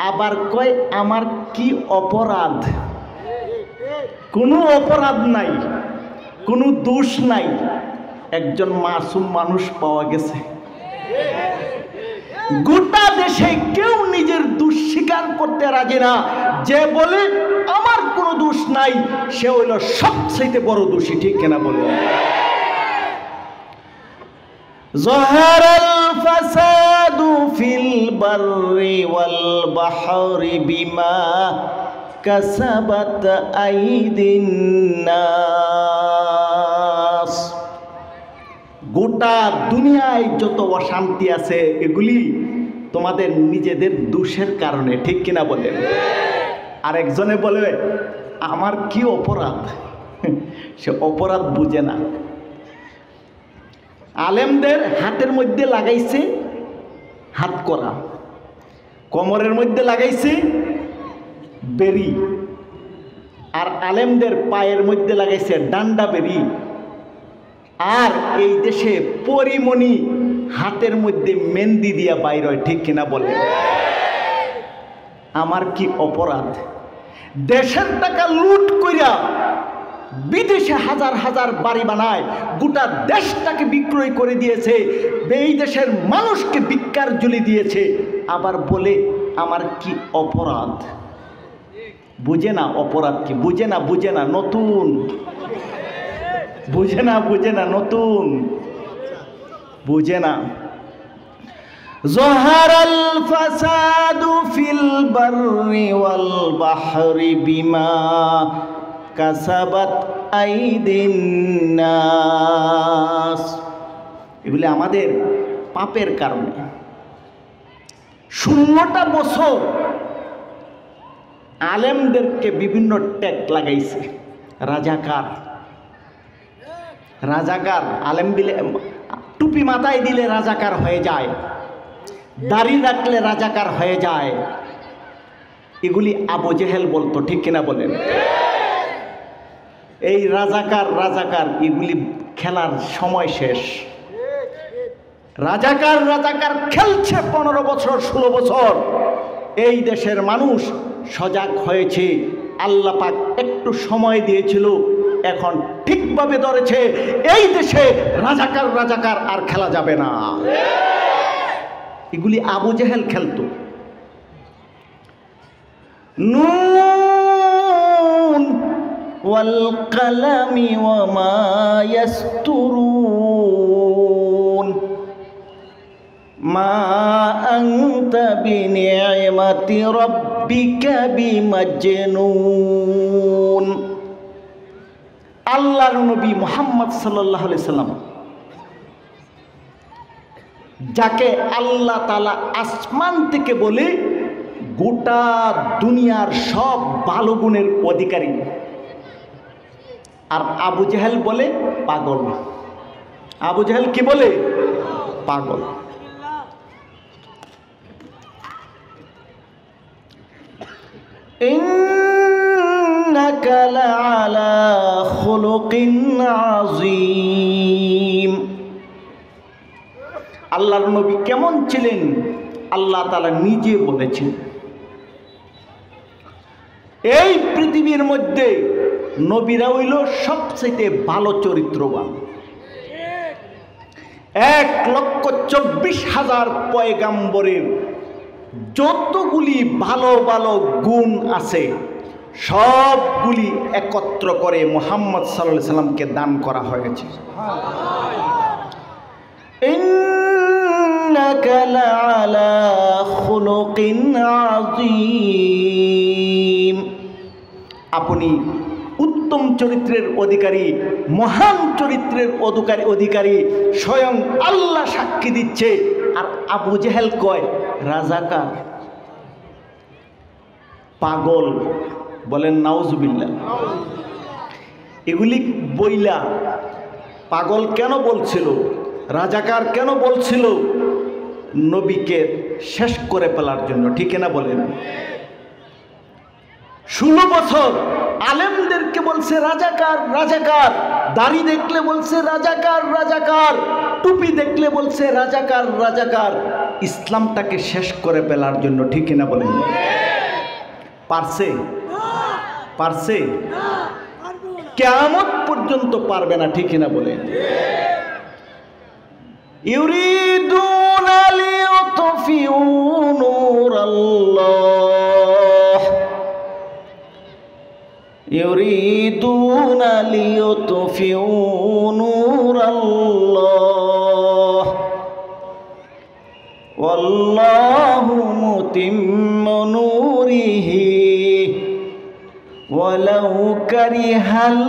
আবার কয় আমার কি অপরাধ? কোনো অপরাধ নাই, কোনো দোষ নাই, একজন মাসুম মানুষ পাওয়া গেছে। গোটা দেশে কেউ নিজের দোষ স্বীকার করতে রাজি না। যে বলে আমার কোনো দোষ নাই সে হইল সবচেয়ে বড় দোষী। ঠিক কিনা বলে? জহারাল ফাসাদু ফিল বাররি ওয়াল বাহরি বিমা কাসাবাত আইদিন নাস। গোটা দুনিয়ায় যত অশান্তি আছে এগুলি তোমাদের নিজেদের দোষের কারণে। ঠিক কিনা বলেন? আর একজনে বলে আমার কি অপরাধ? সে অপরাধ বুঝে না। আলেমদের হাতের মধ্যে লাগাইছে হাত করা, কোমরের মধ্যে লাগাইছে বেরি, আর আলেমদের পায়ের মধ্যে লাগাইছে ডান্ডা বেরি। আর এই দেশে পরিমণি হাতের মধ্যে মেহেন্দি দিয়া বাইর হয়। ঠিক কিনা বলে? আমার কি অপরাধ? দেশের টাকা লুট কইরা বিদেশে হাজার হাজার বাড়ি বানায়, গোটা দেশটাকে বিক্রয় করে দিয়েছে, এই দেশের মানুষকে ভিক্ষার ঝুলি দিয়েছে। আবার বলে আমার কি অপরাধ? বুঝে না অপরাধ কি, বুঝে না, বুঝে না, নতুন বুঝে না, বুঝে না, নতুন বুঝে না। জহারাল ফাসাদু ফিল বাররি ওয়াল বাহরি বিমা কাসাবাত আইদিন নাস। এগুলি আমাদের পাপের কারণে। 16টা বছর আলেমদেরকে বিভিন্ন ট্যাগ লাগাইছে। রাজাকার, রাজাকার। আলেম দিলে, টুপি মাথায় দিলে রাজাকার হয়ে যায়, দাড়ি রাখলে রাজাকার হয়ে যায়। এগুলি আবু জেহেল বলতো। ঠিক কিনা বলেন? এই রাজাকার রাজাকার এগুলি খেলার সময় শেষ। রাজাকার রাজাকার খেলছে 15 বছর 16 বছর। এই দেশের মানুষ সজাগ হয়েছে, আল্লাহ পাক একটু সময় দিয়েছিল, এখন ঠিকভাবে ধরেছে। এই দেশে রাজাকার রাজাকার আর খেলা যাবে না। এগুলি আবু জেহেল খেলতো। নুন ওয়াল কালামি ওয়া মা ইয়াসতুরুন মা আনতা বিনি'মাতি রাব্বিকা বিমাজনুন। আল্লাহর নবী মুহাম্মদ সাল্লাল্লাহু আলাইহি সাল্লাম, যাকে আল্লাহ তাআলা আসমান থেকে বলে গোটা দুনিয়ার সব ভালো গুণের অধিকারী, আর আবু জেহেল বলে পাগল। আবু জেহেল কি বলে? পাগল। ইন্নাকা লাআলা খুলুকিন আযীম। আল্লাহর নবী কেমন ছিলেন আল্লাহ তাআলা নিজে বলেছেন। এই পৃথিবীর মধ্যে নবীরা হইল সবচেয়ে ভালো চরিত্রবান। 1,24,000 পয়গাম্বরের যতগুলি ভালো ভালো গুণ আছে সবগুলি একত্র করে মুহাম্মদ সাল্লাল্লাহু আলাইহি সাল্লামকে দান করা হয়েছে। ইন্নাকা লাআলা খুলুকিন আযীম। আপনি উত্তম চরিত্রের অধিকারী, মহান চরিত্রের অধিকারী, স্বয়ং আল্লাহ সাক্ষী দিচ্ছে। আর আবু জেহেল কয় রাজাকার, পাগল। বলেন নাউজুবিল্লাহ। এগুলি বইলা পাগল কেন বলছিল, রাজাকার কেন বলছিল? নবীকে শেষ করে ফেলার জন্য। ঠিক না বলেন? 16 বছর আলেমদেরকে বলছে রাজাকার রাজাকার, দাড়ি দেখলে বলছে রাজাকার রাজাকার, টুপি দেখলে বলছে রাজাকার রাজাকার, ইসলামটাকে শেষ করে ফেলার জন্য, ঠিক কিনা বলেন? পারছে? পারছে? কিয়ামত পর্যন্ত পারবে না, ঠিক কিনা বলেন? ইউরিদুনা লিইউতফিউ নূরাল্লাহ, ইউরিদুনা লিইউতফিউ নূরাল্লাহ ওয়াল্লাহু মুতিম্মু নূরিহি ওয়ালাউ কারিহাল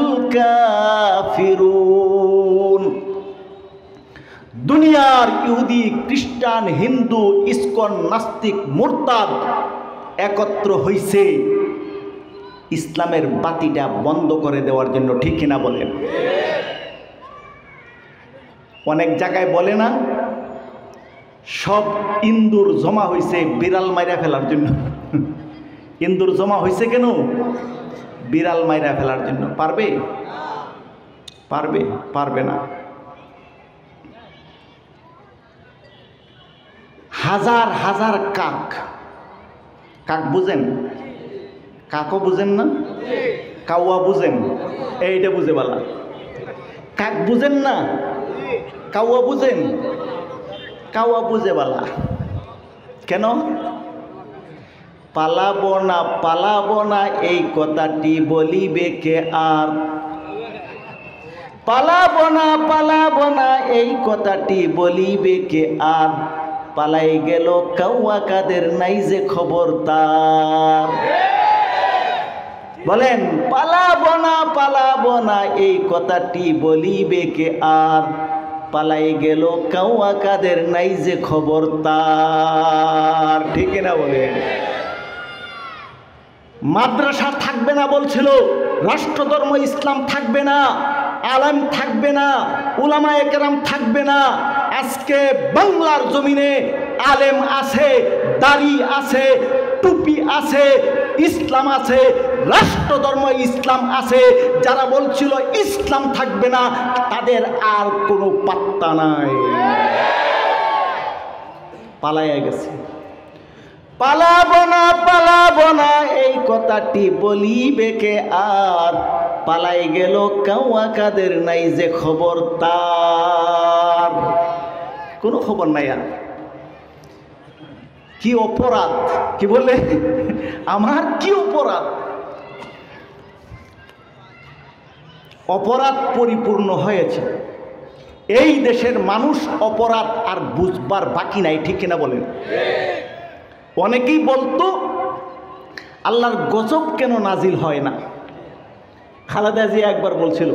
কাফিরুন। দুনিয়ার ইহুদি, খ্রিস্টান, হিন্দু, ইসকন, নাস্তিক, মুরতাদ একত্র হইছে ইসলামের বাতিটা বন্ধ করে দেওয়ার জন্য, ঠিক কিনা বলেন? অনেক জায়গায় বলে না, সব ইন্দুর জমা হয়েছে বিড়াল মাইরা ফেলার জন্য। ইন্দুর জমা হয়েছে কেন? বিড়াল মাইরা ফেলার জন্য। পারবে? পারবে? পারবে না। হাজার হাজার কাক, কাক বুঝেন? কাকও বুঝেন না? কাউয়া বুঝেন? এইটা বুঝে বলা। কাক বুঝেন না? কাউয়া বুঝেন? কাউয়া বুঝে বলা। কেন? পালাবো না এই কথাটি বলিবে কে আর? পালাবো না এই কথাটি বলিবে কে আর? পালাই গেল কাউয়া কাদের নাই যে খবর তার। বলেন, পালাবো না এই কথাটি বলিবে কে আর? পালাই গেল কাউয়া কাদের নাই যে খবর তার, ঠিক না বলেন? মাদ্রাসা থাকবে না বলছিল, রাষ্ট্রধর্ম ইসলাম থাকবে না, আলেম থাকবে না, উলামায়ে কেরাম থাকবে না। আজকে বাংলার জমিনে আলেম আছে, দাড়ি আছে, টুপি আছে, ইসলাম আছে, রাষ্ট্রধর্ম ইসলাম আছে। যারা বলছিল ইসলাম থাকবে না, তাদের আর কোনো পাত্তা নাই, পালাইয়া গেছে। পালাবো না এই কথাটি বলিবে কে আর? পালাই গেল কাউয়া কাদের নাই যে খবর তার। কোনো খবর নাই আর। কি অপরাধ! কি বলে? আমার কি অপরাধ! অপরাধ পরিপূর্ণ হয়েছে। এই দেশের মানুষ অপরাধ আর বুঝবার বাকি নাই, ঠিক কিনা বলেন? অনেকেই বলতো আল্লাহর গজব কেন নাজিল হয় না? খালেদা জিয়া একবার বলছিল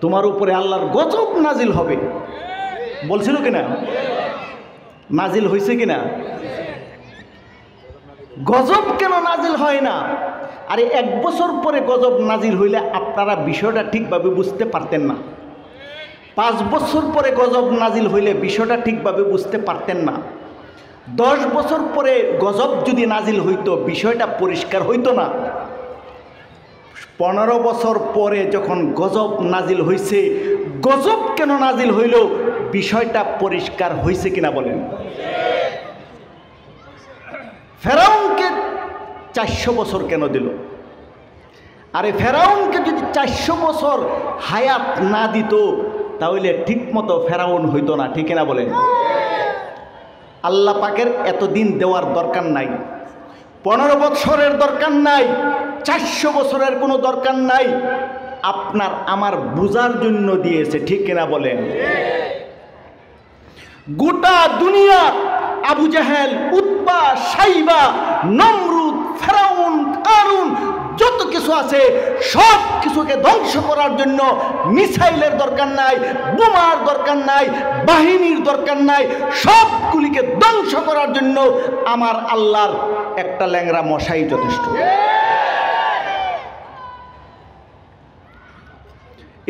তোমার উপরে আল্লাহর গজব নাজিল হবে, বলছিল কিনা? নাজিল হয়েছে কিনা? গজব কেন নাজিল হয় না? আরে 1 বছর পরে গজব নাজিল হইলে আপনারা বিষয়টা ঠিকভাবে বুঝতে পারতেন না। 5 বছর পরে গজব নাজিল হইলে বিষয়টা ঠিকভাবে বুঝতে পারতেন না। 10 বছর পরে গজব যদি নাজিল হইতো বিষয়টা পরিষ্কার হইতো না। 15 বছর পরে যখন গজব নাজিল হইছে, গজব কেন নাজিল হইল বিষয়টা পরিষ্কার হইছে কিনা বলেন? ফেরাউনকে 400 বছর কেন দিল? আরে ফেরাউনকে যদি 400 বছর হায়াত না দিত তাহলে ঠিক মতো ফেরাউন হইতো না, ঠিক না বলেন? আল্লাহ পাকের এতদিন দেওয়ার দরকার নাই, 15 বছরের দরকার নাই, 400 বছরের কোনো দরকার নাই। আপনার আমার বুঝার জন্য দিয়েছে, ঠিক কিনা বলেন? গোটা দুনিয়া আবু জাহেল, উতবা, সাইবা, নমরুদ, ফেরাউন, কারুন যত কিছু আছে সব কিছুকে ধ্বংস করার জন্য মিসাইলের দরকার নাই, বোমার দরকার নাই, বাহিনীর দরকার নাই। সবগুলিকে ধ্বংস করার জন্য আমার আল্লাহর একটা ল্যাংড়া মশাই যথেষ্ট।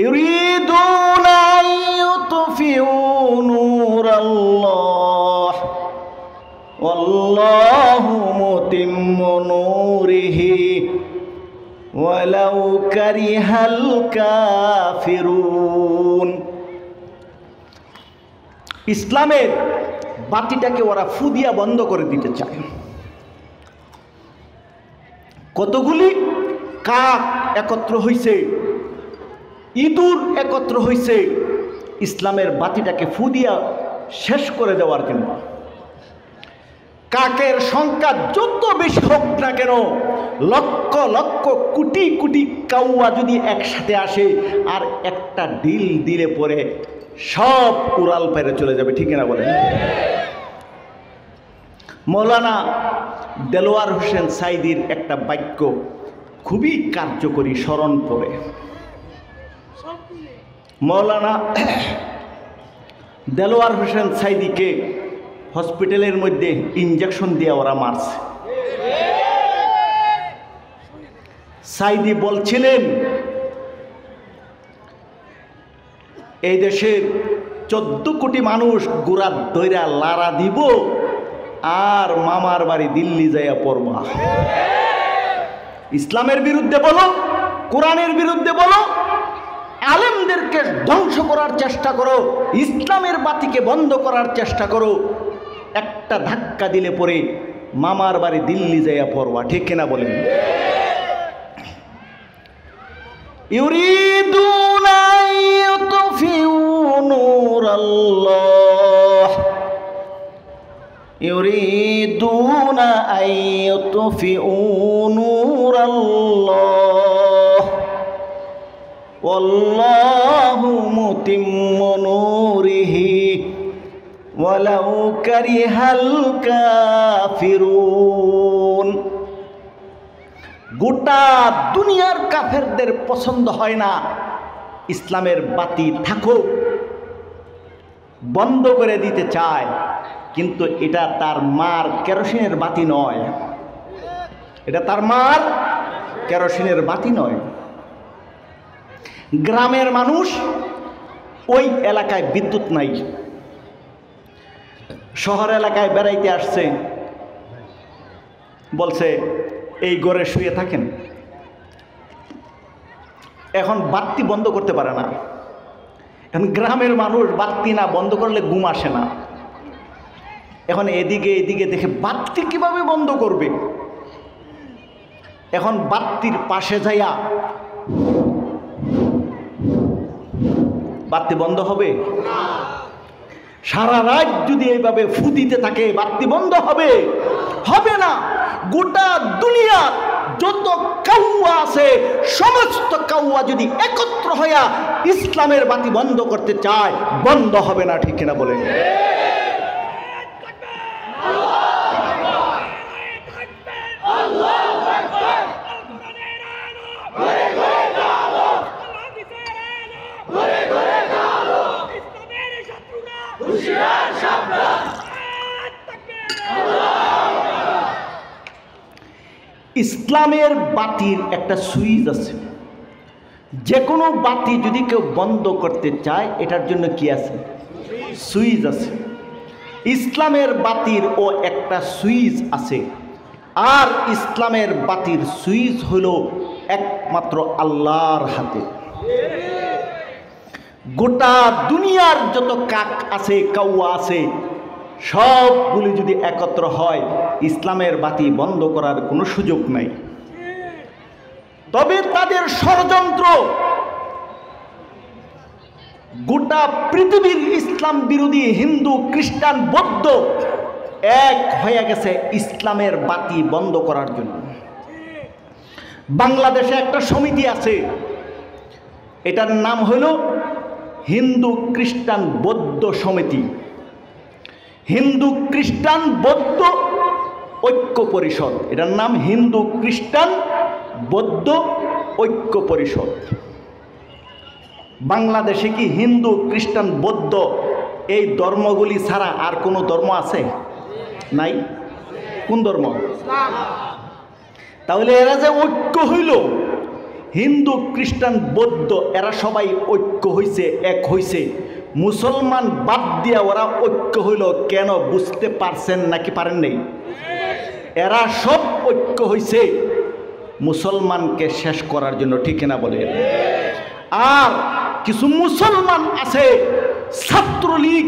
ইউরিদুনা আইয়ুতফিউ নূরাল্লাহ ওয়াল্লাহু মুতিম্মু নূরিহি ওয়ালাউ কারিহাল কাফিরুন। ইসলামের বাতিটাকে ওরা ফুদিয়া বন্ধ করে দিতে চায়। কতগুলি কাক একত্র হইছে, ইঁদুর একত্র হইছে ইসলামের বাতিটাকে ফুদিয়া শেষ করে দেওয়ার জন্য। কাকের সংখ্যা যত বেশি হোক না কেন, লক্ষ লক্ষ কোটি কোটি কাউয়া যদি একসাথে আসে আর একটা ঢিল দিলে পরে সব উড়াল পেরে চলে যাবে, ঠিক না বলেন? মৌলানা দেলোয়ার হোসেন সাইদির একটা বাক্য খুবই কার্যকরী, স্মরণ পড়ে। মৌলানা দেলোয়ার হোসেন সাইদিকে হসপিটালের মধ্যে ইঞ্জেকশন দিয়ে ওরা মারছে। সাইদি বলছিলেন, এই দেশের 14 কোটি মানুষ গোড়া দইরা লারা দিব আর মামার বাড়ি দিল্লি যাইয়া পড়বা। ইসলামের বিরুদ্ধে বলো, কোরআনের বিরুদ্ধে বলো, আলেমদেরকে ধ্বংস করার চেষ্টা করো, ইসলামের বাতিকে বন্ধ করার চেষ্টা করো, একটা ধাক্কা দিলে পরে মামার বাড়ি দিল্লি যাইয়া পড়বা, ঠিক কিনা বলেন? ইউরিদুনা ইউতফিউ নূরাল্লাহ, ইউরিদুনা আইয়ুতফিউ নূরাল্লাহ ওয়াল্লাহু মুতিম্মু নূরিহি ওয়ালাউ কারিহাল কাফিরুন। গোটা দুনিয়ার কাফেরদের পছন্দ হয় না ইসলামের বাতি থাকুক, বন্ধ করে দিতে চায়, কিন্তু এটা তার মার কেরোসিনের বাতি নয়, এটা তার মার কেরোসিনের বাতি নয়। গ্রামের মানুষ, ওই এলাকায় বিদ্যুৎ নাই, শহর এলাকায় বেড়াইতে আসছে, বলছে এই ঘরে শুয়ে থাকেন। এখন বাতি বন্ধ করতে পারে না। এখন গ্রামের মানুষ বাতি না বন্ধ করলে ঘুম আসে না। এখন এদিকে এদিকে দেখে বাতি কিভাবে বন্ধ করবে। এখন বাতির পাশে যাইয়া বাতি বন্ধ হবে? সারা রাত যদি এইভাবে ফু দিতে থাকে বাতি বন্ধ হবে? হবে না। গোটা দুনিয়া যত কাউয়া আছে সমস্ত কাউয়া যদি একত্র হইয়া ইসলামের বাতি বন্ধ করতে চায়, বন্ধ হবে না, ঠিক কিনা বলেন? ইসলামের বাতির একটা সুইচ আছে। যে কোনো বাতি যদি কেউ বন্ধ করতে চায় এটার জন্য কি আছে? সুইচ আছে। ইসলামের বাতির ও একটা সুইচ আছে। আর ইসলামের বাতির সুইচ হলো একমাত্র আল্লাহর হাতে। গোটা দুনিয়ার যত কাক আছে, কাউয়া আছে, সবগুলি যদি একত্র হয় ইসলামের বাতি বন্ধ করার কোনো সুযোগ নাই। তবে তাদের ষড়যন্ত্র, গোটা পৃথিবীর ইসলাম বিরোধী হিন্দু, খ্রিস্টান, বৌদ্ধ এক হয়ে গেছে ইসলামের বাতি বন্ধ করার জন্য। বাংলাদেশে একটা সমিতি আছে, এটার নাম হইল হিন্দু খ্রিস্টান বৌদ্ধ সমিতি, হিন্দু খ্রিস্টান বৌদ্ধ ঐক্য পরিষদ। এটার নাম হিন্দু খ্রিস্টান বৌদ্ধ ঐক্য পরিষদ। বাংলাদেশে কি হিন্দু, খ্রিস্টান, বৌদ্ধ এই ধর্মগুলি ছাড়া আর কোনো ধর্ম আছে? নাই। কোন ধর্ম? তাহলে এরা যে ঐক্য হইল, হিন্দু, খ্রিস্টান, বৌদ্ধ এরা সবাই ঐক্য হইছে, এক হইছে। মুসলমান বাদ দিয়া ওরা ঐক্য হইল কেন? বুঝতে পারছেন নাকি পারেন নাই? এরা সব ঐক্য হইছে মুসলমানকে শেষ করার জন্য, ঠিক না বলে? আর কিছু মুসলমান আছে, ছাত্রলীগ,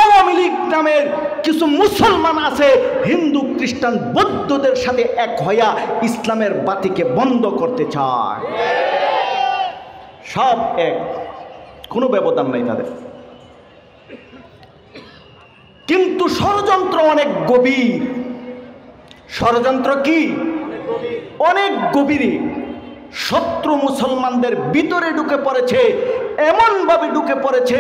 আওয়ামী লীগ নামের কিছু মুসলমান আছে হিন্দু খ্রিস্টান বৌদ্ধদের সাথে এক হইয়া ইসলামের বাতিকে বন্ধ করতে চায়। সব এক, কোনো ব্যবধান নাই তাদের। কিন্তু ষড়যন্ত্র অনেক গভীর। ষড়যন্ত্র কি? অনেক গভীরে। শত্রু মুসলমানদের ভিতরে ঢুকে পড়েছে, এমনভাবে ঢুকে পড়েছে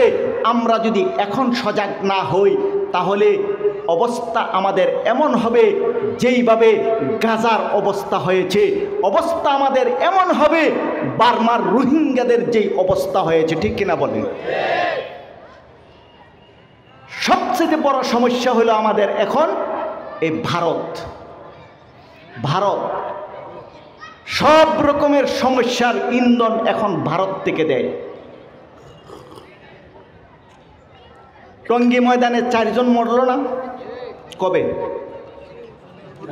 আমরা যদি এখন সজাগ না হই তাহলে অবস্থা আমাদের এমন হবে যেইভাবে গাজার অবস্থা হয়েছে, অবস্থা আমাদের এমন হবে বার্মার রোহিঙ্গাদের যেই অবস্থা হয়েছে। ঠিক কিনা বলেন? সবচেয়ে বড় সমস্যা হলো আমাদের এখন এই ভারত। সব রকমের সমস্যার ইন্ধন এখন ভারত থেকে দেয়। টঙ্গী ময়দানে 4 জন মরল না?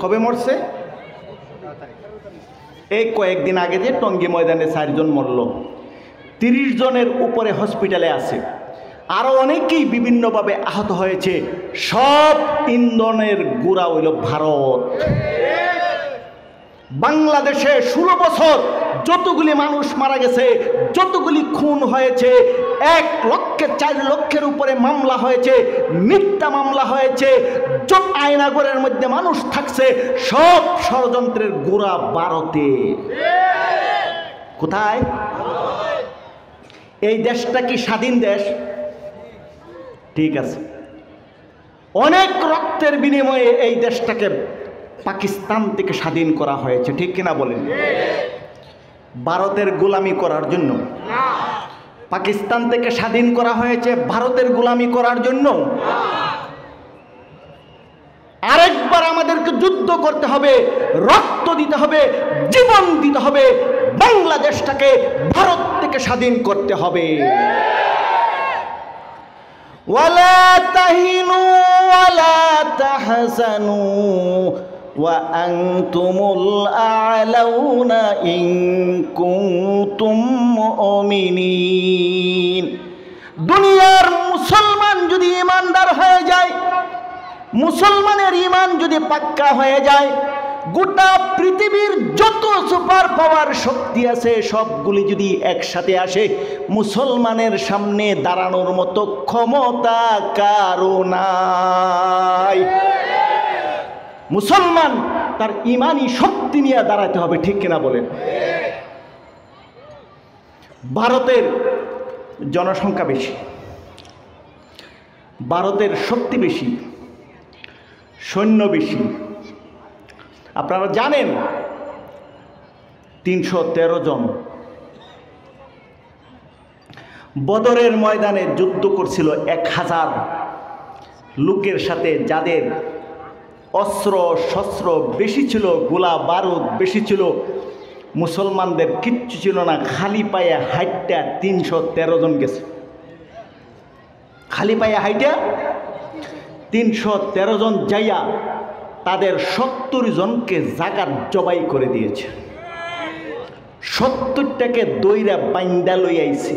কবে মরছে? এই কয়েকদিন আগে যে টঙ্গী ময়দানে 4 জন মরল, 30 জনের উপরে হসপিটালে আছে, আরো অনেকেই বিভিন্নভাবে আহত হয়েছে। সব ইন্ধনের গুড়া হইল ভারত। বাংলাদেশে 16 বছর যতগুলি মানুষ মারা গেছে, যতগুলি খুন হয়েছে, 1,04,00,000 লক্ষের উপরে মামলা হয়েছে, মিথ্যা মামলা হয়েছে, যত আয়নাগরের মধ্যে মানুষ থাকছে, সব ষড়যন্ত্রের গোড়া ভারতে। কোথায়? এই দেশটা কি স্বাধীন দেশ? ঠিক আছে, অনেক রক্তের বিনিময়ে এই দেশটাকে পাকিস্তান থেকে স্বাধীন করা হয়েছে। ঠিক কিনা বলেন? ভারতের গোলামি করার জন্য? পাকিস্তান থেকে স্বাধীন করা হয়েছে ভারতের গোলামি করার জন্য? আরেকবার আমাদেরকে যুদ্ধ করতে হবে, রক্ত দিতে হবে, জীবন দিতে হবে, বাংলাদেশটাকে ভারত থেকে স্বাধীন করতে হবে। ওয়ালা তাহিনু ওয়ালা তাহজানু ওয়া আনতুমুল আ'লাউনা ইন কুনতুম মুমিনিন। দুনিয়ার মুসলমান যদি ইমানদার হয়ে যায়, মুসলমানের ইমান যদি পাক্কা হয়ে যায়, গোটা পৃথিবীর যত সুপার পাওয়ার শক্তি আছে সবগুলি যদি একসাথে আসে, মুসলমানের সামনে দাঁড়ানোর মতো ক্ষমতা কারো নাই। মুসলমান তার ইমানি শক্তি নিয়ে দাঁড়াতে হবে। ঠিক কিনা বলেন? ভারতের জনসংখ্যা বেশি, ভারতের শক্তি বেশি, সৈন্য বেশি। আপনারা জানেন 313 জন বদরের ময়দানে যুদ্ধ করছিল 1000 লোকের সাথে, যাদের অস্ত্র শস্ত্র বেশি ছিল, গোলা বারুদ বেশি ছিল, মুসলমানদের কিচ্ছু ছিল না। খালি পায়ে হাইটটা 313 জন গেছে। খালি পায়ে হাইটা 313 জন যাইয়া তাদের 70 জনকে জাকাত জবাই করে দিয়েছে। 70টাকে দইরা বাইন্দা লই আইছে,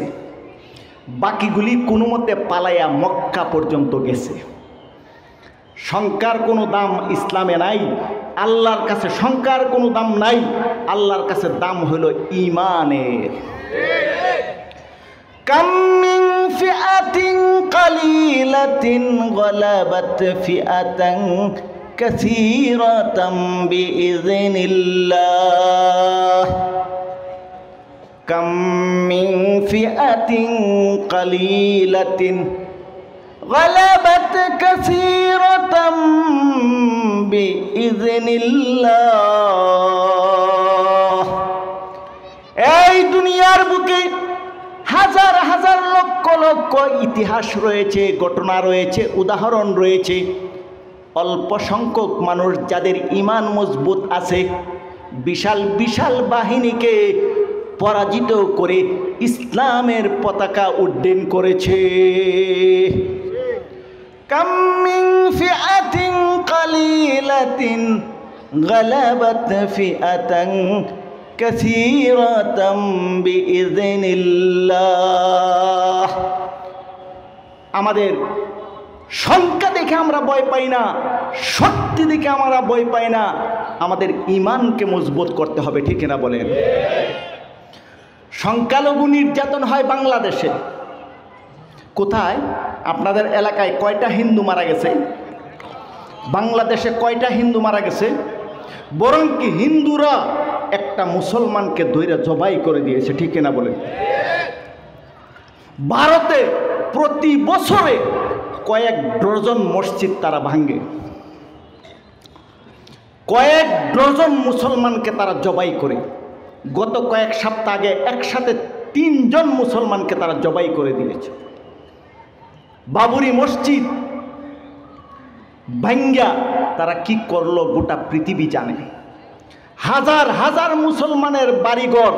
বাকিগুলি কোনো মতে পালাইয়া মক্কা পর্যন্ত গেছে। সংখ্যার কোনো দাম ইসলামে নাই, আল্লাহর কাছে সংখ্যার কোনো দাম নাই, আল্লাহর কাছে দাম হলো ঈমানের। কাম মিন ফিআতিন কালিলাতিন গালাবাত ফিআতান কাসীরাতাম বিইযনিল্লাহ। কাম মিন ফিআতিন কালিলাতিন غلبت كثيرة بإذن الله। এই দুনিয়ার বুকে হাজার হাজার লক্ষ লক্ষ ইতিহাস রয়েছে, ঘটনা রয়েছে, উদাহরণ রয়েছে। অল্প সংখ্যক মানুষ যাদের ঈমান মজবুত আছে, বিশাল বিশাল বাহিনীকে পরাজিত করে ইসলামের পতাকা উড্ডীন করেছে। কাম মিন ফিআতিন কালিলাতিন গালাবাত ফিআতান কাসীরাতাম বিইযনিল্লাহ। আমাদের সংখ্যা দেখে আমরা ভয় পাই না, শক্তি দেখে আমরা ভয় পাই না, আমাদের ঈমানকে মজবুত করতে হবে, ঠিক না বলেন? সংখ্যালঘু নির্যাতন হয় বাংলাদেশে। কোথায়? আপনাদের এলাকায় কয়টা হিন্দু মারা গেছে? বাংলাদেশে কয়টা হিন্দু মারা গেছে? বরং কি হিন্দুরা একটা মুসলমানকে ধইরা জবাই করে দিয়েছে, ঠিক না বলেন? ভারতে প্রতি বছরে কয়েক ডজন মসজিদ তারা ভাঙ্গে, কয়েক ডজন মুসলমানকে তারা জবাই করে। গত কয়েক সপ্তাহ আগে একসাথে 3 জন মুসলমানকে তারা জবাই করে দিয়েছে। বাবরি মসজিদ ভাঙ্গা তারা কি করলো গোটা পৃথিবী জানে। হাজার হাজার মুসলমানের বাড়িঘর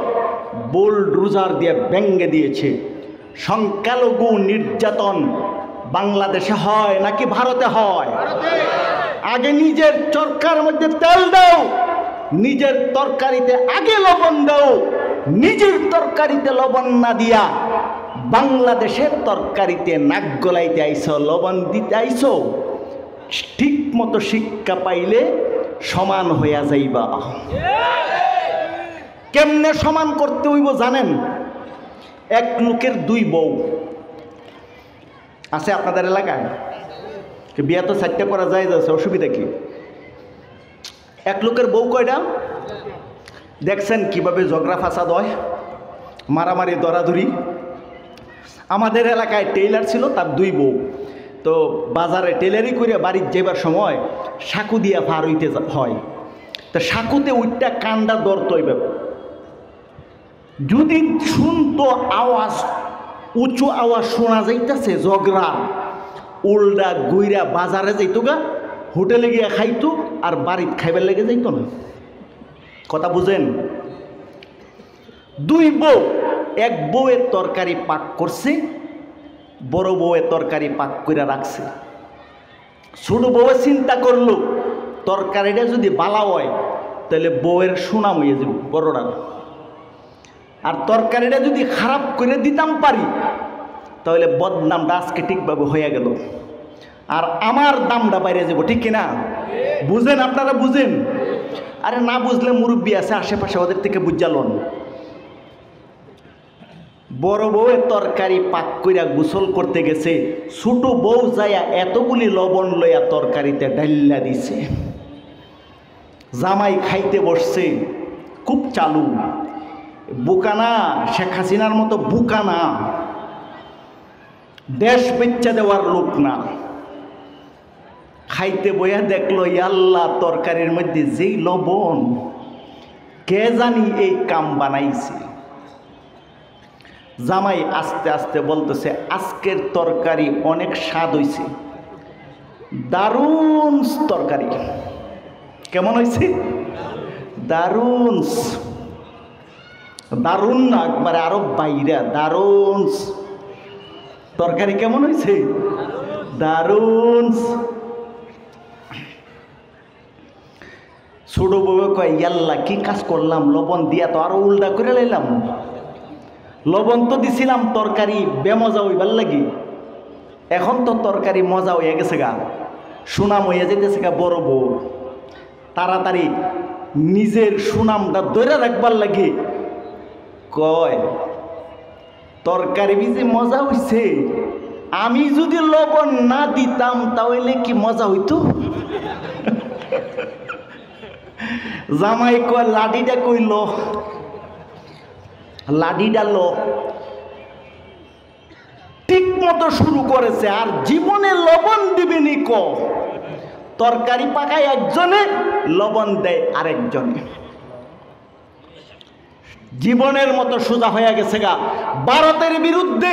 বুলডোজার দিয়ে ভেঙ্গে দিয়েছে। সংখ্যালঘু নির্যাতন বাংলাদেশে হয় নাকি ভারতে হয়? আগে নিজের চরকার মধ্যে তেল দাও, নিজের তরকারিতে আগে লবণ দাও। নিজের তরকারিতে লবণ না দিয়া বাংলাদেশের তরকারিতে নাক গলাইতে আইছো, লবণ দিতে আইছো। ঠিক মতো শিক্ষা পাইলে সমান হইয়া যাইবা। কেমনে সমান করতে হইব জানেন? এক লোকের 2 বউ আছে আপনাদের এলাকায়। বিয়া তো 4টা করা যায়, যাচ্ছে, অসুবিধা কি? এক লোকের বউ কয়টা? দেখছেন কিভাবে ঝগড়া ফাসাদ হয়, মারামারি দরাদরি। আমাদের এলাকায় টেইলার ছিল, তার 2 বউ। তো বাজারে টেলারি করে বাড়ির যাবার সময় সাঁকু দিয়া পার হইতে হয়। তো সাঁকুতে উঠটা কান্ডা দরত হইবে। যদি শুনতো আওয়াজ, উঁচু আওয়াজ শোনা যাইতেছে ঝগড়া, উল্টা গুইরা বাজারে যাইতো গা, হোটেলে গিয়া খাইতো, আর বাড়িতে খাইবার লেগে যাইতো না। কথা বুঝেন? 2 বউ, এক বউয়ের তরকারি পাক করছে, বড় বউয়ের তরকারি পাক করে রাখছে। ছোট বউয়ে চিন্তা করলো তরকারিটা যদি বালা হয় তাহলে বউয়ের সুনাম হয়ে যাবে বড়রা, আর তরকারিটা যদি খারাপ করে দিতাম পারি তাহলে বদনামটা আজকে ঠিকভাবে হয়ে গেল, আর আমার দামটা বাইরে যাব, ঠিক কিনা? বুঝেন? আপনারা বুঝেন? আরে না বুঝলে মুরব্বী আছে আশেপাশে, ওদের থেকে বুঝালন। বড় বউয়ের তরকারি পাক কইরা গোসল করতে গেছে, ছোট বউ যাইয়া এতগুলি লবণ লইয়া তরকারিতে ডাইল্লা দিছে। জামাই খাইতে বসছে, খুব চালু, বুকানা, শেখ হাসিনার মতো বুকানা, দেশ বেচ্চা দেওয়ার লোক না। খাইতে বইয়া দেখলো আল্লাহ তরকারির মধ্যে যেই লবণ, কে জানি এই কাম বানাইছে। জামাই আস্তে আস্তে বলতেছে আজকের তরকারি অনেক স্বাদ হইছে, দারুণ তরকারি। কেমন হয়েছে? দারুণ। দারুণ না, একবারে আরো বাইরা, দারুণ তরকারি। কেমন হয়েছে? দারুণ। ছোট বউ কয় আল্লাহ কি কাজ করলাম, লবণ দিয়া তো আরো উল্টা করে লাইলাম। লবণ তো দিছিলাম তরকারি বেমজা হইবার লাগি, এখন তো তরকারি মজা হইয়া গেছে গা, সুনাম হইয়া যেতেছে গা বড় বউ। তাড়াতাড়ি নিজের সুনামটা ধরে রাখবার লাগে কয় তরকারি বিজে মজা হইছে, আমি যদি লবণ না দিতাম তাহলে কি মজা হইতো? জামাই কয় লাডিটা কইল, লাডিটা লো। ঠিক মতো শুরু করেছে, আর জীবনে লবণ দিবেনি ক। তরকারি পাকায় একজনে, লবণ দেয় আরেকজনে। জীবনের মতো সোজা হয়ে গেছে গা। ভারতের বিরুদ্ধে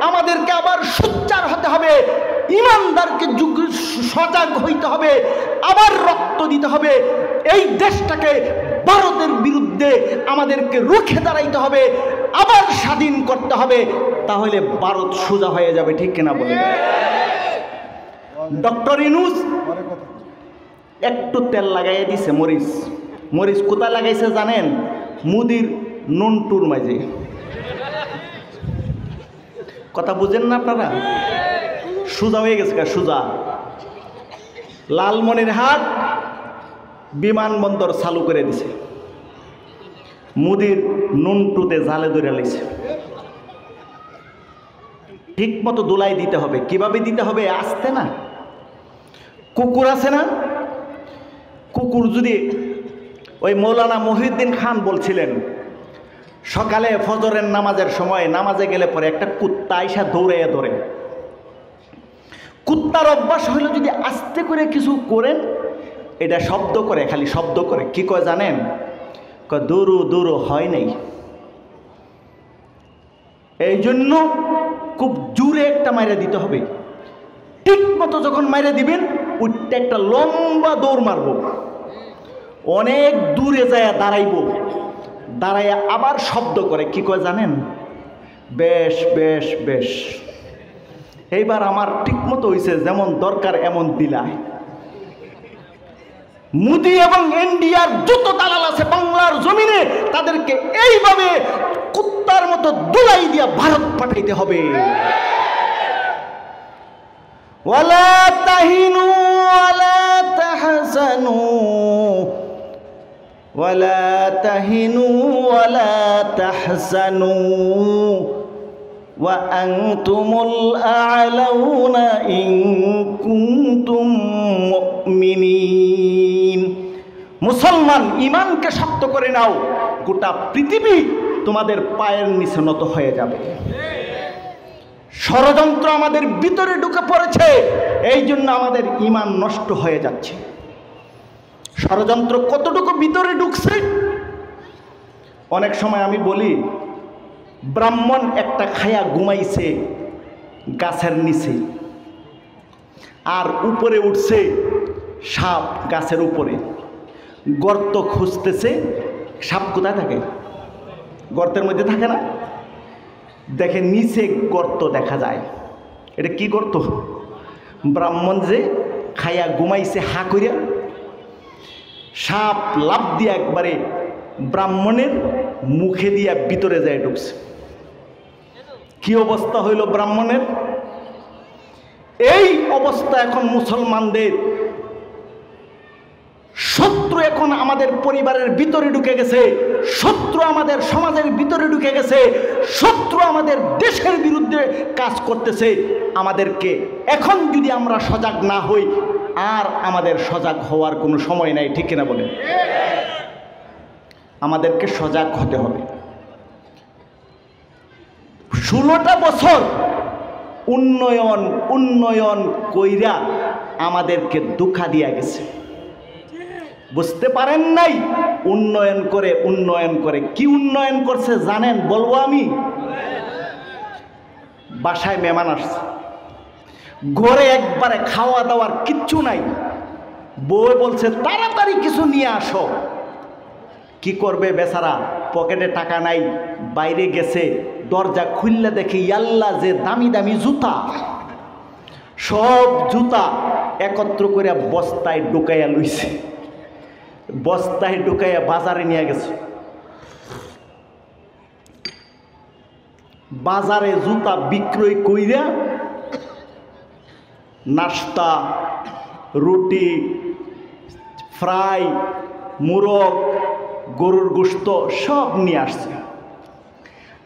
আমাদেরকে আবার সোচ্চার হতে হবে, ইমানদারকে সজাগ হইতে হবে, আবার রক্ত দিতে হবে। এই দেশটাকে ভারতের বিরুদ্ধে আমাদেরকে রুখে দাঁড়াইতে হবে, আবার স্বাধীন করতে হবে, তাহলে ভারত সোজা হয়ে যাবে, ঠিক কিনা বলে? ডক্টর ইউনূস একটু তেল লাগাইয়া দিছে, মরিচ। মরিচ কোথায় লাগাইছে জানেন? মুদির নুনটুর মাঝে। কথা বুঝেন না আপনারা? সোজা হয়ে গেছে, সোজা। লালমনিরহাট বিমানবন্দর চালু করে দিছে, মুদির নুনটুতে জালে ধরে লাইছে। ঠিক মতো দোলাই দিতে হবে। কিভাবে দিতে হবে? আসতে না। কুকুর আছে না, কুকুর যদি, ওই মৌলানা মহিউদ্দিন খান বলছিলেন সকালে ফজরের নামাজের সময় নামাজে গেলে পরে একটা কুত্তা আইসা দৌড়াইয়া ধরে। কুত্তার অভ্যাস হইল যদি আস্তে করে কিছু করেন, এটা শব্দ করে, খালি শব্দ করে। কি কয় জানেন? কয় দৌড়ো দৌড়ো, হয় নাই। এই জন্য খুব জোরে একটা মাইরা দিতে হবে। ঠিক মতো যখন মাইরা দিবেন, উঠতে একটা লম্বা দৌড় মারব, অনেক দূরে যায় দাঁড়াইব, দাঁড়াইয়া আবার শব্দ করে। কি কয় জানেন? বেশ বেশ বেশ, এইবার আমার ঠিক মতো হয়েছে, যেমন দরকার এমন দিলায়। মোদি এবং ইন্ডিয়ার যত দালাল আছে বাংলার জমিনে, তাদেরকে এইভাবে কুত্তার মতো দুলাই দিয়া ভারত পাঠাইতে হবে। ওয়ালা তাহিনু ওয়ালা তাহজানু ওয়ালা তাহিনু ওয়ালা তাহজানু ওয়া আনতুমুল আ'লাউনা ইন কুনতুম মুমিনিন। মুসলমান, ইমানকে শক্ত করে নাও, গোটা পৃথিবী তোমাদের পায়ের নিচে নত হয়ে যাবে। ষড়যন্ত্র আমাদের ভিতরে ঢুকে পড়েছে, এই জন্য আমাদের ইমান নষ্ট হয়ে যাচ্ছে। ষড়যন্ত্র কতটুকু ভিতরে ঢুকছে, অনেক সময় আমি বলি, ব্রাহ্মণ একটা খায়া ঘুমাইছে গাছের নিচে, আর উপরে উঠছে সাপ গাছের উপরে, গর্ত খুঁজতেছে। সাপ কোথায় থাকে? গর্তের মধ্যে থাকে না? দেখে নিচে গর্ত দেখা যায়। এটা কি গর্ত? ব্রাহ্মণ যে খায়া ঘুমাইছে হা করিয়া, সাপ লাফ দিয়া একবারে ব্রাহ্মণের মুখে দিয়া ভিতরে যায় ঢুকছে। কি অবস্থা হইল ব্রাহ্মণের? এই অবস্থা এখন মুসলমানদের। শত্রু এখন আমাদের পরিবারের ভিতরে ঢুকে গেছে, শত্রু আমাদের সমাজের ভিতরে ঢুকে গেছে, শত্রু আমাদের দেশের বিরুদ্ধে কাজ করতেছে। আমাদেরকে এখন যদি আমরা সজাগ না হই, আর আমাদের সজাগ হওয়ার কোনো সময় নাই। ঠিক কিনা বলেন? আমাদেরকে সজাগ হতে হবে। 16টা বছর উন্নয়ন উন্নয়ন কইরা আমাদেরকে ধোঁকা দিয়া গেছে। বুঝতে পারেন নাই? উন্নয়ন করে উন্নয়ন করে। কি উন্নয়ন করছে জানেন? বলবো আমি। বাসায় মেহমান আসছে, ঘরে একবারে খাওয়া দাওয়ার কিচ্ছু নাই, বউ বলছে তাড়াতাড়ি কিছু নিয়ে আসো। কি করবে বেচারা? পকেটে টাকা নাই, বাইরে গেছে, দরজা খুললে দেখে ইয়াল্লা যে দামি দামি জুতা, সব জুতা একত্র করে বস্তায় ঢুকাইয়া লইছে, বস্তায় ঢুকাইয়া বাজারে নিয়ে গেছে। বাজারে জুতা বিক্রয় কইরা নাস্তা, রুটি, ফ্রাই, মুরগ, গরুর গোশত সব নিয়ে আসছে।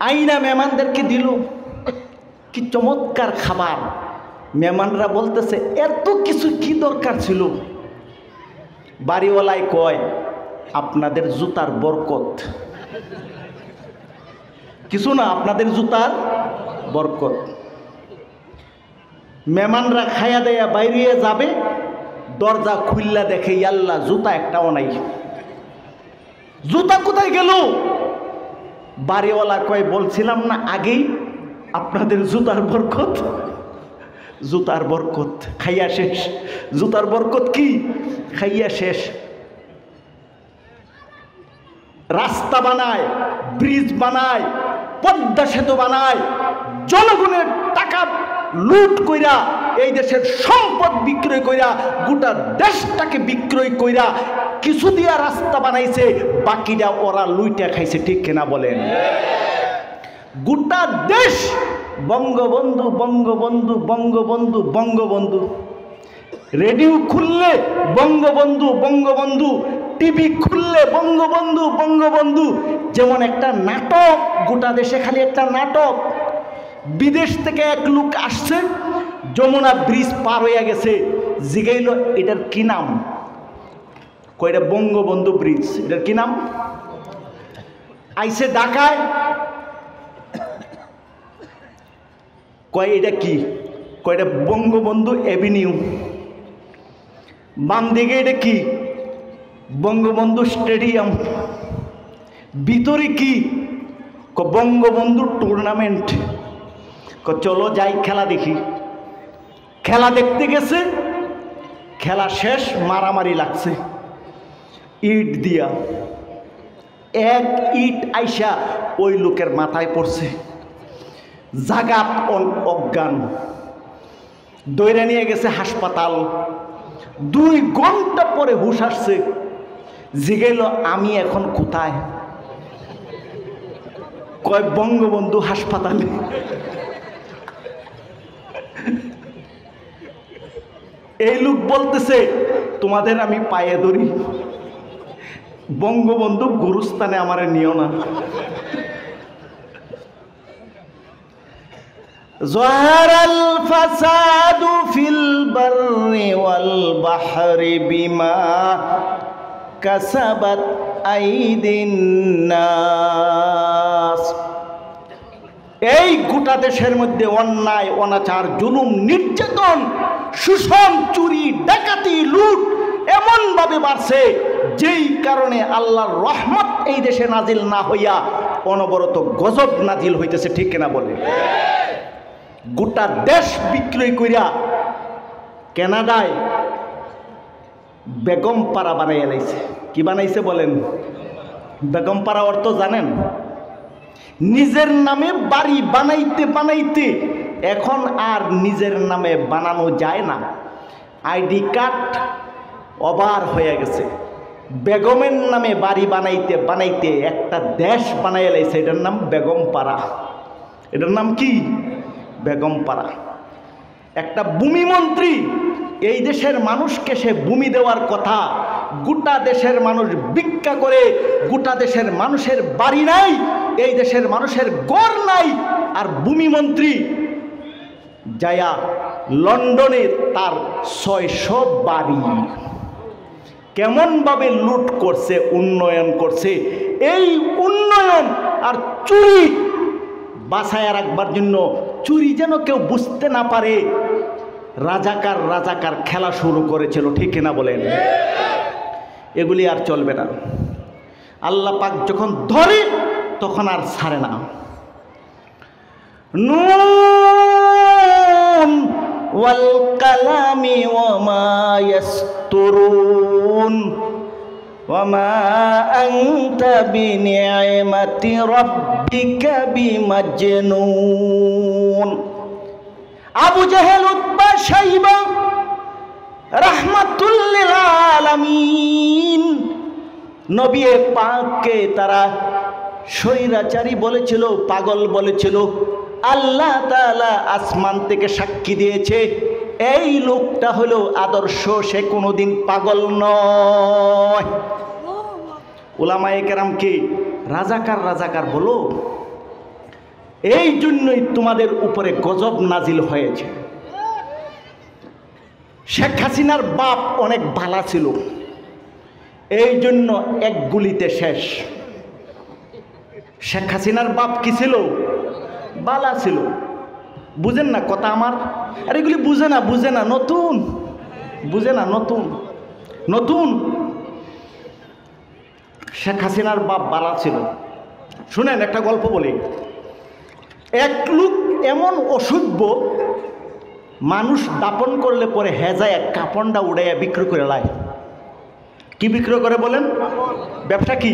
আইনা মেহমানদেরকে দিল। কি চমৎকার খাবার! মেহমানরা বলতেছে এত কিছু কি দরকার ছিল? বাড়িওয়ালায় কয় আপনাদের জুতার বরকত। কিছু না, আপনাদের জুতার বরকত। মেহমানরা খাইয়া দেয়া বাইরে যাবে, দরজা খুললা দেখে আল্লাহ জুতা একটাও নাই। জুতা কোথায় গেল? বাড়িওয়ালা কয় বলছিলাম না আগেই আপনাদের জুতার বরকত। জুতার বরকত খাইয়া শেষ। জুতার বরকত কি? খাইয়া শেষ। রাস্তা বানায়, ব্রিজ বানায়, পদ্মা সেতু বানায়, জনগণের টাকা লুট কইরা, এই দেশের সম্পদ বিক্রয় কইরা, গোটা দেশটাকে বিক্রয় কইরা কিছু দিয়া রাস্তা বানাইছে, বাকিটা ওরা লুইটা খাইছে। ঠিক কিনা বলেন? গোটা দেশ বঙ্গবন্ধু বঙ্গবন্ধু বঙ্গবন্ধু বঙ্গবন্ধু। রেডিও খুললে বঙ্গবন্ধু বঙ্গবন্ধু, টিভি খুললে বঙ্গবন্ধু বঙ্গবন্ধু। যেমন একটা নাটক, গোটা দেশে খালি একটা নাটক। বিদেশ থেকে এক লোক আসছে, যমুনা ব্রিজ পার হইয়া গেছে, জিগাইল এটার কি নাম? কয়টা বঙ্গবন্ধু ব্রিজ। এটার কি নাম? আইসে ঢাকায়, কয় এটা কি? কয়টা বঙ্গবন্ধু এভিনিউ। বাম দিকে এটা কি? বঙ্গবন্ধু স্টেডিয়াম। ভিতরে কি? বঙ্গবন্ধু টুর্নামেন্ট। চলো যাই খেলা দেখি। খেলা দেখতে গেছে, খেলা শেষ, মারামারি লাগছে ইট দিয়া। এক ইট আইসা ওই লোকের মাথায় পড়ছে, জাগাত অজ্ঞান, দৌড়ে নিয়ে গেছে হাসপাতাল। 2 ঘন্টা পরে হুশ আসছে, জিগাইল আমি এখন কোথায়? কয় বঙ্গবন্ধু হাসপাতালে। এই লোক বলতেছে তোমাদের আমি পায়ে ধরি, বঙ্গবন্ধু গুরুস্থানে আমারে নিও না। যাহারাল ফাসাদু ফিল বাররি ওয়াল বাহরি বিমা কাসাবাত আইদিন নাস। এই গোটা দেশের মধ্যে অন্যায়, অনাচার, জুলুম, নির্যাতন, শোষণ, চুরি, ডাকাতি, লুট এমন ভাবে বাড়ছে, যেই কারণে আল্লাহর রহমত এই দেশে নাজিল না হইয়া অনবরত গজব নাজিল হইতেছে। ঠিক কিনা বলে? গোটা দেশ বিক্রয় কইরা কানাডায় বেগমপাড়া বানাইয়া লাইছে। কি বানাইছে বলেন? বেগমপাড়া অর্থ জানেন? নিজের নামে বাড়ি বানাইতে বানাইতে এখন আর নিজের নামে বানানো যায় না। আইডি কার্ড ওভার হয়ে গেছে। বেগমের নামে বাড়ি বানাইতে বানাইতে একটা দেশ বানাইয়া লাইছে, এটার নাম বেগমপাড়া। এটার নাম কি? বেগমপাড়া। একটা ভূমিমন্ত্রী এই দেশের মানুষকে সে ভূমি দেওয়ার কথা, গোটা দেশের মানুষ ভিক্ষা করে, গোটা দেশের মানুষের বাড়ি নাই, এই দেশের মানুষের ঘর নাই, আর ভূমিমন্ত্রী যায়া লন্ডনে তার 600 বাড়ি কেমন ভাবে লুট করছে, উন্নয়ন করছে। এই উন্নয়ন আর চুরি বাঁচায় রাখবার জন্য, চুরি যেন কেউ বুঝতে না পারে, রাজাকার রাজাকার খেলা শুরু করেছিল। ঠিক কিনা বলেন? এগুলি আর চলবে না। আল্লাহ পাক যখন ধরে তখন আর ছাড়ে না। নুন ওয়াল কালামি ওয়া মা ইয়াসতুরুন ওয়া মা আনতা বিনি'মাতি রাব্বিকা বিমাজনুন। আবু জাহেল, উতবা, শাইবা রাহমাতুল লিল আলামিন নবী পাককে তারা স্বৈরাচারী বলেছিল, পাগল বলেছিল। আল্লাহ তাআলা আসমান থেকে সাক্ষী দিয়েছে এই লোকটা হলো আদর্শ, সে কোনোদিন পাগল নয়। উলামায়ে কেরামকে রাজাকার রাজাকার বলো, এই জন্যই তোমাদের উপরে গজব নাজিল হয়েছে। শেখ হাসিনার বাপ অনেক ভালা ছিল, এই জন্য এক গুলিতে শেষ। শেখ হাসিনার বাপ কি ছিল? বালা ছিল। বুঝেন না কথা আমার? আর এগুলি বুঝে না, বুঝে না, নতুন বুঝে না, নতুন নতুন। শেখ হাসিনার বাপ বালা ছিল। শুনেন একটা গল্প বলি। এক লোক এমন অসভ্য, মানুষ দাপন করলে পরে হেজায় কাপড়টা উড়াইয়া বিক্রি করে লাই। কি বিক্রি করে বলেন? ব্যবসা কি?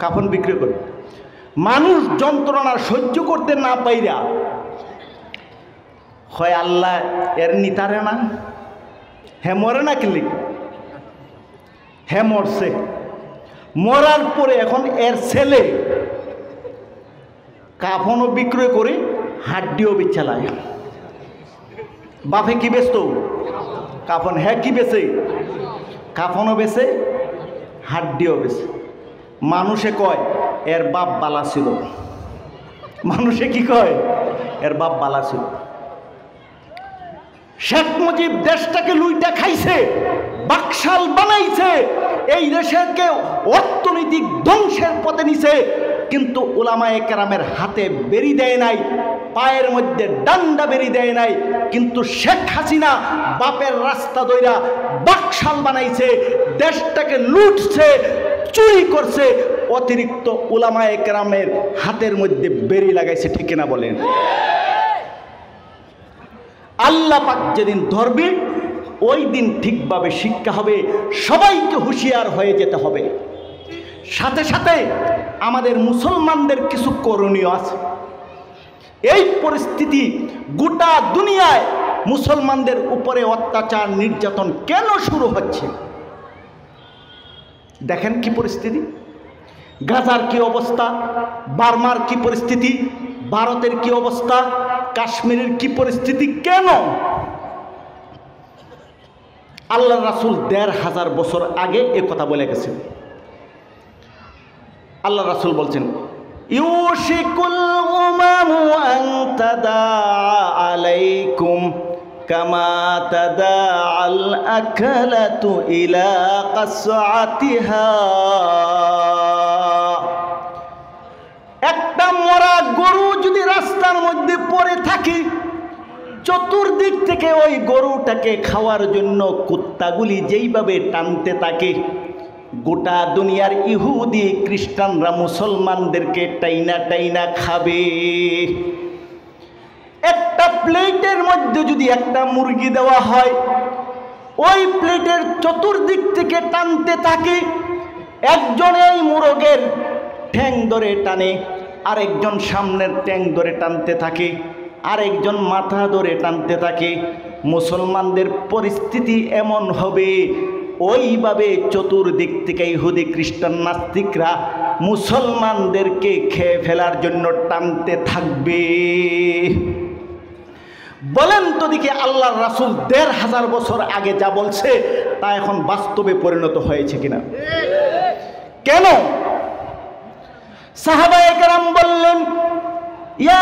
কাপড় বিক্রি করে। মানুষ যন্ত্রণা সহ্য করতে না পাইরা হয় আল্লাহ এর নিতারে না, হ্যাঁ মরে না কিলি, হ্যাঁ মরছে। মরার পরে এখন এর ছেলে কাফনও বিক্রয় করে হাড্ডিও বেচালায়। বাপে কি বেচত? কাফন। হ্যাঁ কি বেচে? কাফনও বেচে, হাড্ডিও বেচে। মানুষে কয় এর বাপ বালা ছিল। মানুষে কি কয়? এর বাপ বালা ছিল। শেখ মুজিব দেশটাকে লুইটা খাইছে, বাকশাল বানাইছে, এই দেশকে অর্থনৈতিক ধ্বংসের পথে নিছে, কিন্তু উলামায়ে কেরামের হাতে বেরি দেয় নাই, পায়ের মধ্যে ডান্ডা বেরি দেয় নাই। কিন্তু শেখ হাসিনা বাপের রাস্তা দইরা বাকশাল বানাইছে, দেশটাকে লুটছে, চুরি করছে, অতিরিক্ত উলামায়ে কেরামের হাতের মধ্যে বেরি লাগাইছে। ঠিক কিনা বলেন? আল্লাহ পাক যেদিন ধরবে ওই দিন ঠিকভাবে শিক্ষা হবে, সবাইকে হুঁশিয়ার হয়ে যেতে হবে। সাথে সাথে আমাদের মুসলমানদের কিছু করণীয় আছে। এই পরিস্থিতি গোটা দুনিয়ায় মুসলমানদের উপরে অত্যাচার নির্যাতন কেন শুরু হচ্ছে? দেখেন কি পরিস্থিতি, গাজার কি অবস্থা, বার্মার কি পরিস্থিতি, ভারতের কি অবস্থা, কাশ্মীরের কি পরিস্থিতি। কেন? আল্লাহ রাসূল ১৫০০ বছর আগে এ কথা বলে গেছেন। আল্লাহ রাসূল বলছেন, ইউশিকুল উমামু আন তাদাআ আলাইকুম কামা তাদাআল আকালাতু ইলা কাসআতিহা। একটা মরা গরু যদি রাস্তার মধ্যে পড়ে থাকে, চতুর্দিক থেকে ওই গরুটাকে খাওয়ার জন্য কুত্তাগুলি যেইভাবে টানতে থাকে, গোটা দুনিয়ার ইহুদি খ্রিস্টানরা মুসলমানদেরকে টাইনা টাইনা খাবে। একটা প্লেটের মধ্যে যদি একটা মুরগি দেওয়া হয়, ওই প্লেটের চতুর্দিক থেকে টানতে থাকে, একজন এই মুরগের ঠ্যাং ধরে টানে, আরেকজন সামনের ঠ্যাং ধরে টানতে থাকে, আরেকজন মাথা ধরে টানতে থাকে। মুসলমানদের পরিস্থিতি এমন হবে, ওইভাবে চতুর্দিক থেকে ইহুদি খ্রিস্টান নাস্তিকরা মুসলমানদেরকে খেয়ে ফেলার জন্য টানতে থাকবে। বলেন তো দেখি, আল্লাহর রাসূল ১৫০০ বছর আগে যা বলছে তা এখন বাস্তবে পরিণত হয়েছে কিনা? কেন? সাহাবায়ে কেরাম বললেন, ইয়া